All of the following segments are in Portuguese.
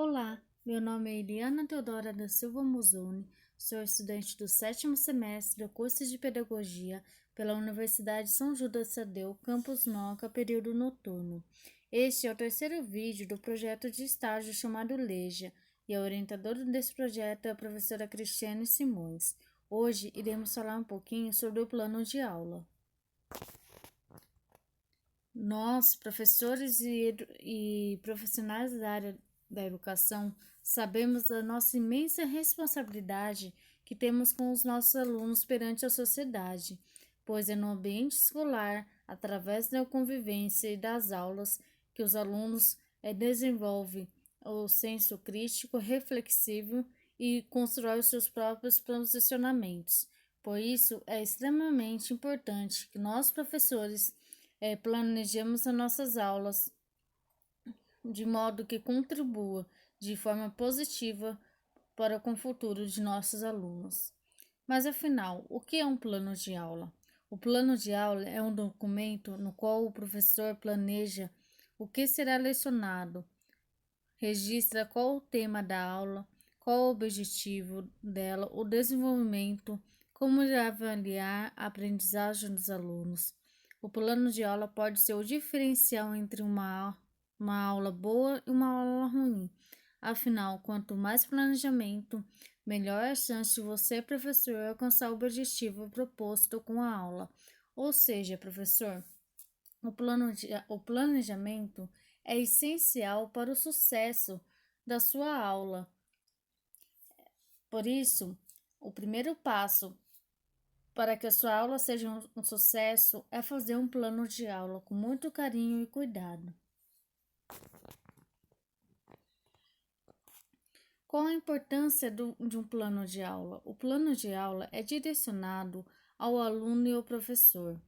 Olá, meu nome é Eliana Teodora da Silva Musoni, sou estudante do 7º semestre do curso de Pedagogia pela Universidade São Judas Tadeu, campus Moca, período noturno. Este é o terceiro vídeo do projeto de estágio chamado LEJA, e a orientadora desse projeto é a professora Cristiane Simões. Hoje iremos falar um pouquinho sobre o plano de aula. Nós, professores e profissionais da área da educação, sabemos da nossa imensa responsabilidade que temos com os nossos alunos perante a sociedade, pois é no ambiente escolar, através da convivência e das aulas, que os alunos desenvolvem o senso crítico, reflexivo e constrói os seus próprios posicionamentos. Por isso, é extremamente importante que nós, professores, planejemos as nossas aulas de modo que contribua de forma positiva para com o futuro de nossos alunos. Mas afinal, o que é um plano de aula? O plano de aula é um documento no qual o professor planeja o que será lecionado, registra qual o tema da aula, qual o objetivo dela, o desenvolvimento, como avaliar a aprendizagem dos alunos. O plano de aula pode ser o diferencial entre uma aula boa e uma aula ruim. Afinal, quanto mais planejamento, melhor a chance de você, professor, alcançar o objetivo proposto com a aula. Ou seja, professor, o planejamento é essencial para o sucesso da sua aula. Por isso, o primeiro passo para que a sua aula seja um sucesso é fazer um plano de aula com muito carinho e cuidado. Qual a importância de um plano de aula? O plano de aula é direcionado ao aluno e ao professor.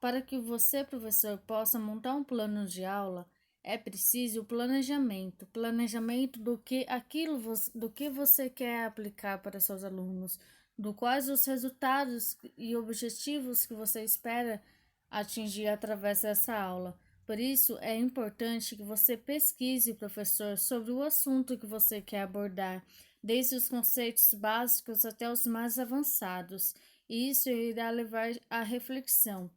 Para que você, professor, possa montar um plano de aula, é preciso o planejamento. Planejamento do que você quer aplicar para seus alunos, do quais os resultados e objetivos que você espera atingir através dessa aula. Por isso, é importante que você pesquise, professor, sobre o assunto que você quer abordar, desde os conceitos básicos até os mais avançados. E isso irá levar à reflexão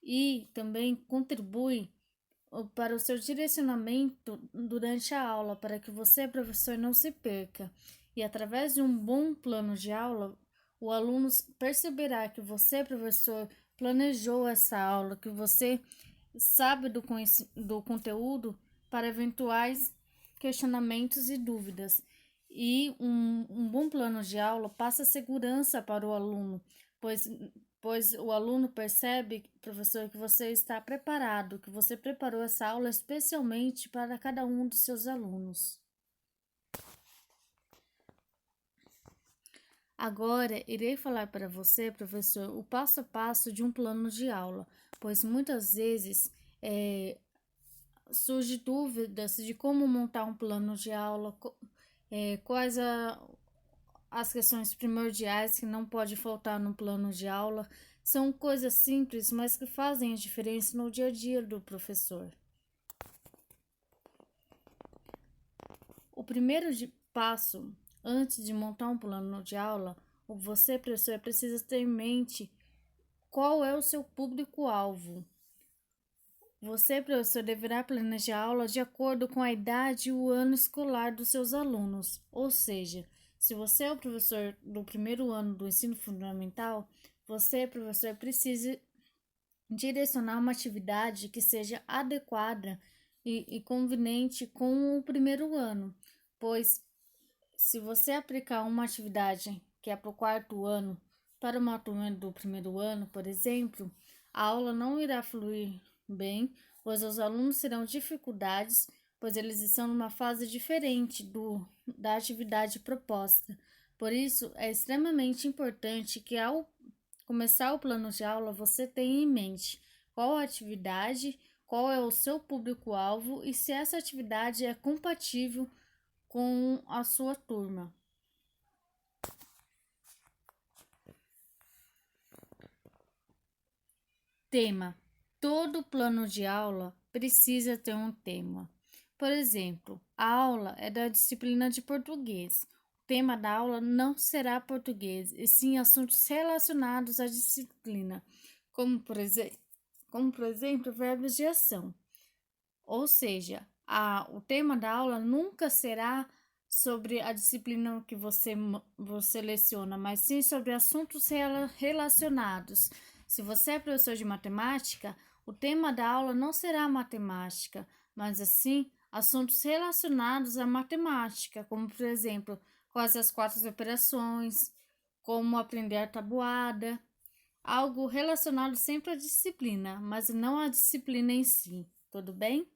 e também contribui para o seu direcionamento durante a aula, para que você, professor, não se perca. E através de um bom plano de aula, o aluno perceberá que você, professor, planejou essa aula, que você sabe do conteúdo para eventuais questionamentos e dúvidas. E um bom plano de aula passa segurança para o aluno, pois o aluno percebe, professor, que você está preparado, que você preparou essa aula especialmente para cada um dos seus alunos. Agora, irei falar para você, professor, o passo a passo de um plano de aula, pois muitas vezes surge dúvidas de como montar um plano de aula, quais as questões primordiais que não pode faltar no plano de aula. São coisas simples, mas que fazem a diferença no dia a dia do professor. O primeiro passo, antes de montar um plano de aula, você, professor, precisa ter em mente qual é o seu público-alvo. Você, professor, deverá planejar a aula de acordo com a idade e o ano escolar dos seus alunos. Ou seja, se você é o professor do primeiro ano do ensino fundamental, você, professor, precisa direcionar uma atividade que seja adequada e conveniente com o primeiro ano, pois se você aplicar uma atividade que é para o quarto ano para uma turma do primeiro ano, por exemplo, a aula não irá fluir bem, pois os alunos terão dificuldades, pois eles estão numa fase diferente da atividade proposta. Por isso, é extremamente importante que ao começar o plano de aula, você tenha em mente qual a atividade, qual é o seu público-alvo e se essa atividade é compatível com a sua turma. Tema: todo plano de aula precisa ter um tema. Por exemplo, a aula é da disciplina de português. O tema da aula não será português, e sim assuntos relacionados à disciplina, como por exemplo, verbos de ação. Ou seja, o tema da aula nunca será sobre a disciplina que você leciona, mas sim sobre assuntos relacionados. Se você é professor de matemática, o tema da aula não será matemática, mas assim assuntos relacionados à matemática, como por exemplo, quais as quatro operações, como aprender a tabuada, algo relacionado sempre à disciplina, mas não à disciplina em si. Tudo bem?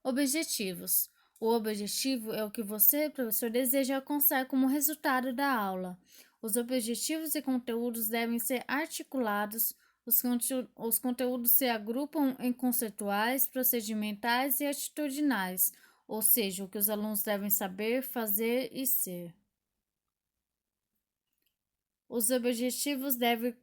Objetivos. O objetivo é o que você, professor, deseja alcançar como resultado da aula. Os objetivos e conteúdos devem ser articulados, os conteúdos se agrupam em conceituais, procedimentais e atitudinais, ou seja, o que os alunos devem saber, fazer e ser. Os objetivos devem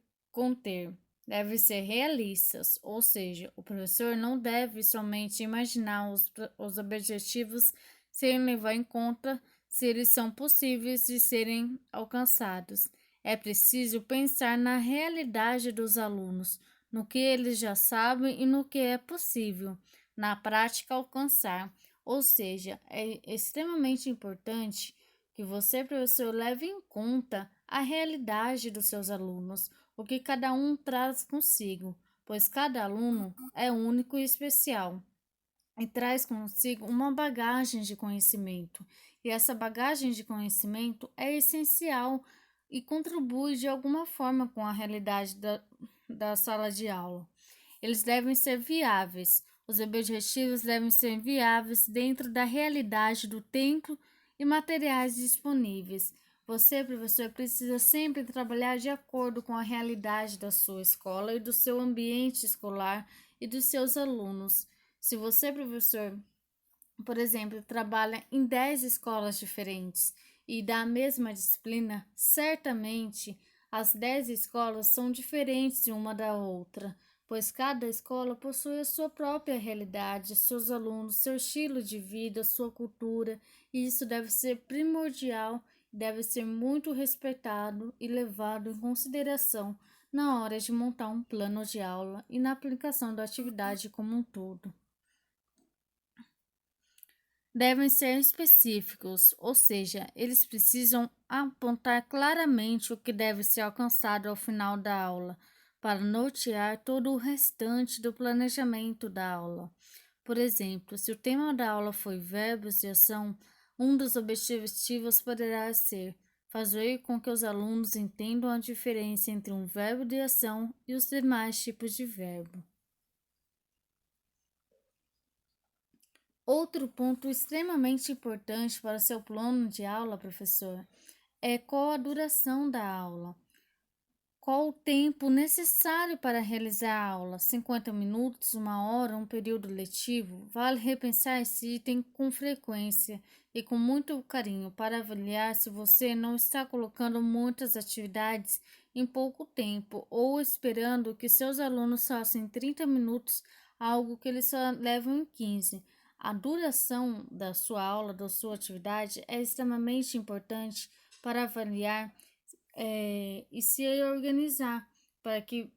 ser realistas, ou seja, o professor não deve somente imaginar os objetivos sem levar em conta se eles são possíveis de serem alcançados. É preciso pensar na realidade dos alunos, no que eles já sabem e no que é possível, na prática, alcançar. Ou seja, é extremamente importante que você, professor, leve em conta a realidade dos seus alunos, o que cada um traz consigo, pois cada aluno é único e especial e traz consigo uma bagagem de conhecimento. E essa bagagem de conhecimento é essencial e contribui de alguma forma com a realidade da sala de aula. Eles devem ser viáveis. Os objetivos devem ser viáveis dentro da realidade do tempo e materiais disponíveis. Você, professor, precisa sempre trabalhar de acordo com a realidade da sua escola e do seu ambiente escolar e dos seus alunos. Se você, professor, por exemplo, trabalha em 10 escolas diferentes e da mesma disciplina, certamente as 10 escolas são diferentes de uma da outra, pois cada escola possui a sua própria realidade, seus alunos, seu estilo de vida, sua cultura, e isso deve ser primordial, deve ser muito respeitado e levado em consideração na hora de montar um plano de aula e na aplicação da atividade como um todo. Devem ser específicos, ou seja, eles precisam apontar claramente o que deve ser alcançado ao final da aula, para nortear todo o restante do planejamento da aula. Por exemplo, se o tema da aula foi verbos de ação, um dos objetivos poderá ser fazer com que os alunos entendam a diferença entre um verbo de ação e os demais tipos de verbo. Outro ponto extremamente importante para o seu plano de aula, professor, é qual a duração da aula. Qual o tempo necessário para realizar a aula? 50 minutos, uma hora, um período letivo? Vale repensar esse item com frequência e com muito carinho para avaliar se você não está colocando muitas atividades em pouco tempo ou esperando que seus alunos façam em 30 minutos algo que eles só levam em 15. A duração da sua aula, da sua atividade, é extremamente importante para avaliar e se organizar para que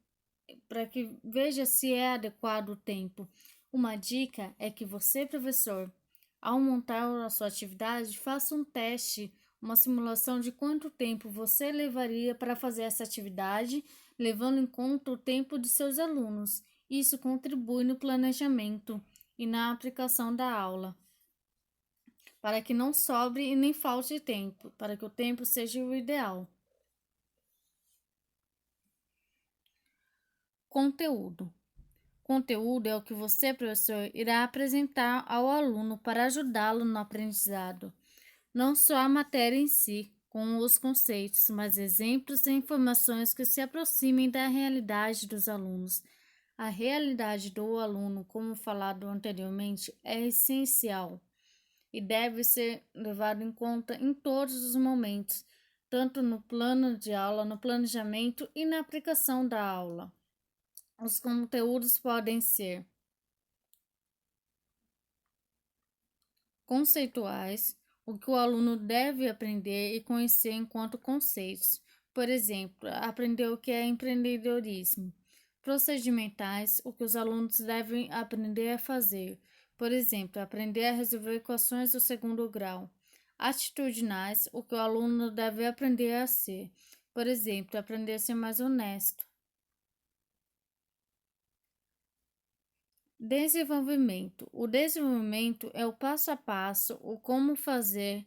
veja se é adequado o tempo. Uma dica é que você, professor, ao montar a sua atividade, faça um teste, uma simulação de quanto tempo você levaria para fazer essa atividade, levando em conta o tempo de seus alunos. Isso contribui no planejamento e na aplicação da aula, para que não sobre e nem falte tempo, para que o tempo seja o ideal. Conteúdo. Conteúdo é o que você, professor, irá apresentar ao aluno para ajudá-lo no aprendizado. Não só a matéria em si, com os conceitos, mas exemplos e informações que se aproximem da realidade dos alunos. A realidade do aluno, como falado anteriormente, é essencial e deve ser levado em conta em todos os momentos, tanto no plano de aula, no planejamento e na aplicação da aula. Os conteúdos podem ser conceituais, o que o aluno deve aprender e conhecer enquanto conceitos. Por exemplo, aprender o que é empreendedorismo. Procedimentais, o que os alunos devem aprender a fazer. Por exemplo, aprender a resolver equações do segundo grau. Atitudinais, o que o aluno deve aprender a ser. Por exemplo, aprender a ser mais honesto. Desenvolvimento. O desenvolvimento é o passo a passo, o como fazer,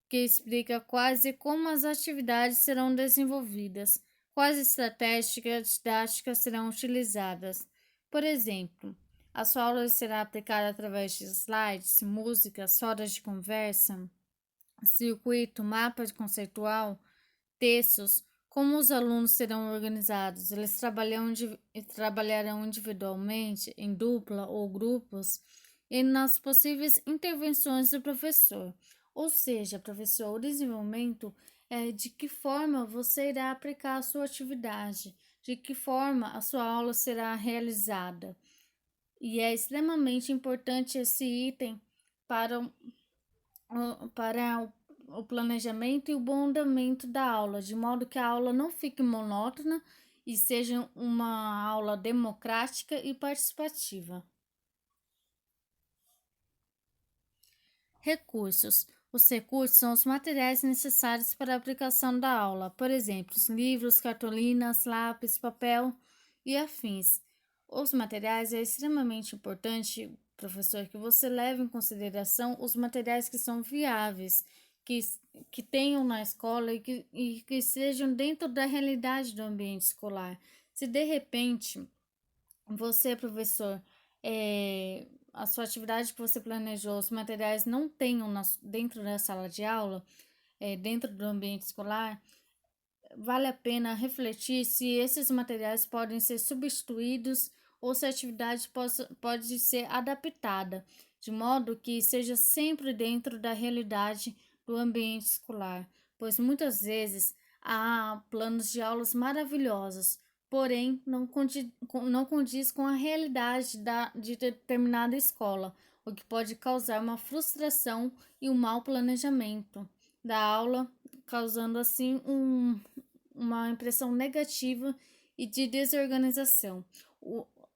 que explica quais e como as atividades serão desenvolvidas, quais estratégias didáticas serão utilizadas. Por exemplo, a sua aula será aplicada através de slides, músicas, rodas de conversa, circuito, mapa conceitual, textos. Como os alunos serão organizados? Eles trabalharão individualmente, em dupla ou grupos, e nas possíveis intervenções do professor. Ou seja, professor, o desenvolvimento é de que forma você irá aplicar a sua atividade, de que forma a sua aula será realizada. E é extremamente importante esse item para o planejamento e o bom andamento da aula, de modo que a aula não fique monótona e seja uma aula democrática e participativa. Recursos. Os recursos são os materiais necessários para a aplicação da aula, por exemplo, livros, cartolinas, lápis, papel e afins. Os materiais é extremamente importante, professor, que você leve em consideração os materiais que são viáveis, que, que tenham na escola e que sejam dentro da realidade do ambiente escolar. Se de repente você, professor, a sua atividade que você planejou, os materiais não tenham dentro da sala de aula, dentro do ambiente escolar, vale a pena refletir se esses materiais podem ser substituídos ou se a atividade pode ser adaptada, de modo que seja sempre dentro da realidade do ambiente escolar, pois muitas vezes há planos de aulas maravilhosos, porém não condiz com a realidade de determinada escola, o que pode causar uma frustração e um mau planejamento da aula, causando assim uma impressão negativa e de desorganização.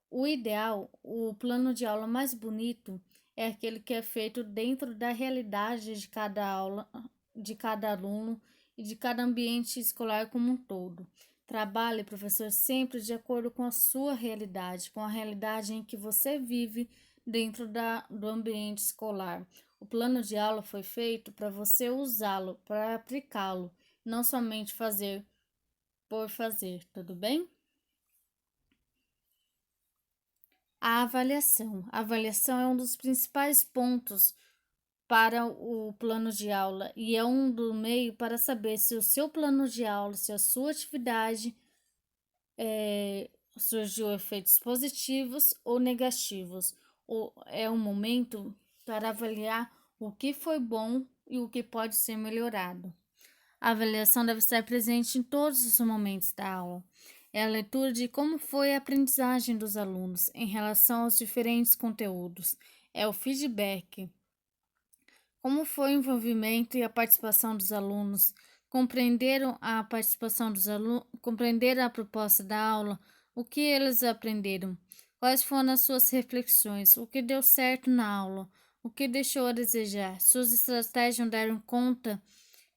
O ideal, o plano de aula mais bonito, é aquele que é feito dentro da realidade de cada aula, de cada aluno e de cada ambiente escolar como um todo. Trabalhe, professor, sempre de acordo com a sua realidade, com a realidade em que você vive dentro do ambiente escolar. O plano de aula foi feito para você usá-lo, para aplicá-lo, não somente fazer por fazer, tudo bem? A avaliação. A avaliação é um dos principais pontos para o plano de aula e é um do meio para saber se o seu plano de aula, se a sua atividade surgiu efeitos positivos ou negativos. Ou é um momento para avaliar o que foi bom e o que pode ser melhorado. A avaliação deve estar presente em todos os momentos da aula. É a leitura de como foi a aprendizagem dos alunos em relação aos diferentes conteúdos. É o feedback. Como foi o envolvimento e a participação dos alunos? Compreenderam a participação dos alunos? Compreenderam a proposta da aula? O que eles aprenderam? Quais foram as suas reflexões? O que deu certo na aula? O que deixou a desejar? Suas estratégias não deram conta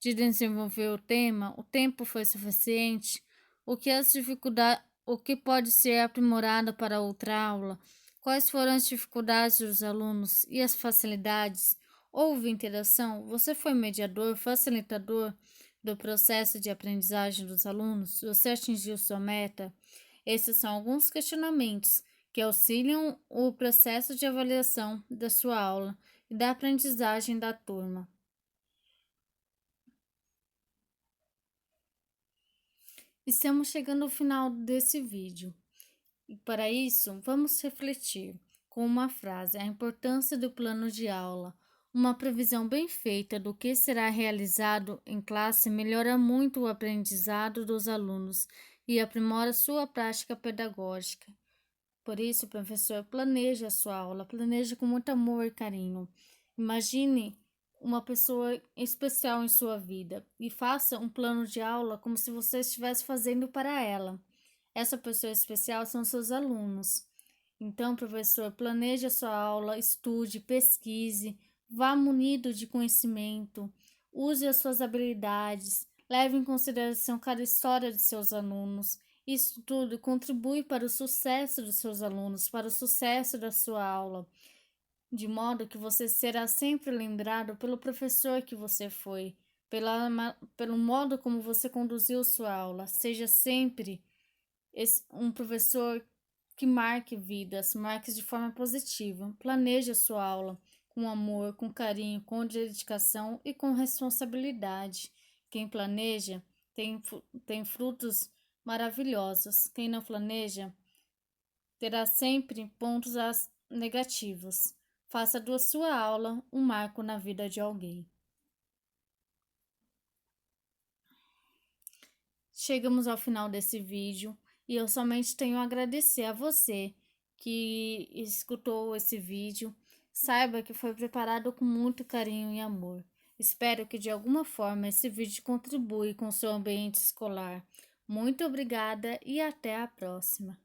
de desenvolver o tema? O tempo foi suficiente? O que pode ser aprimorado para outra aula? Quais foram as dificuldades dos alunos e as facilidades? Houve interação? Você foi mediador, facilitador do processo de aprendizagem dos alunos? Você atingiu sua meta? Esses são alguns questionamentos que auxiliam o processo de avaliação da sua aula e da aprendizagem da turma. Estamos chegando ao final desse vídeo e, para isso, vamos refletir com uma frase a importância do plano de aula. Uma previsão bem feita do que será realizado em classe melhora muito o aprendizado dos alunos e aprimora sua prática pedagógica. Por isso, professor, planeje a sua aula, planeje com muito amor e carinho. Imagine uma pessoa especial em sua vida e faça um plano de aula como se você estivesse fazendo para ela. Essa pessoa especial são seus alunos. Então, professor, planeje a sua aula, estude, pesquise, vá munido de conhecimento, use as suas habilidades, leve em consideração cada história de seus alunos. Isso tudo contribui para o sucesso dos seus alunos, para o sucesso da sua aula, de modo que você será sempre lembrado pelo professor que você foi, pelo modo como você conduziu sua aula. Seja sempre um professor que marque vidas, marque de forma positiva. Planeje a sua aula com amor, com carinho, com dedicação e com responsabilidade. Quem planeja tem frutos maravilhosos. Quem não planeja terá sempre pontos negativos. Faça da sua aula um marco na vida de alguém. Chegamos ao final desse vídeo e eu somente tenho a agradecer a você que escutou esse vídeo. Saiba que foi preparado com muito carinho e amor. Espero que de alguma forma esse vídeo contribua com o seu ambiente escolar. Muito obrigada e até a próxima.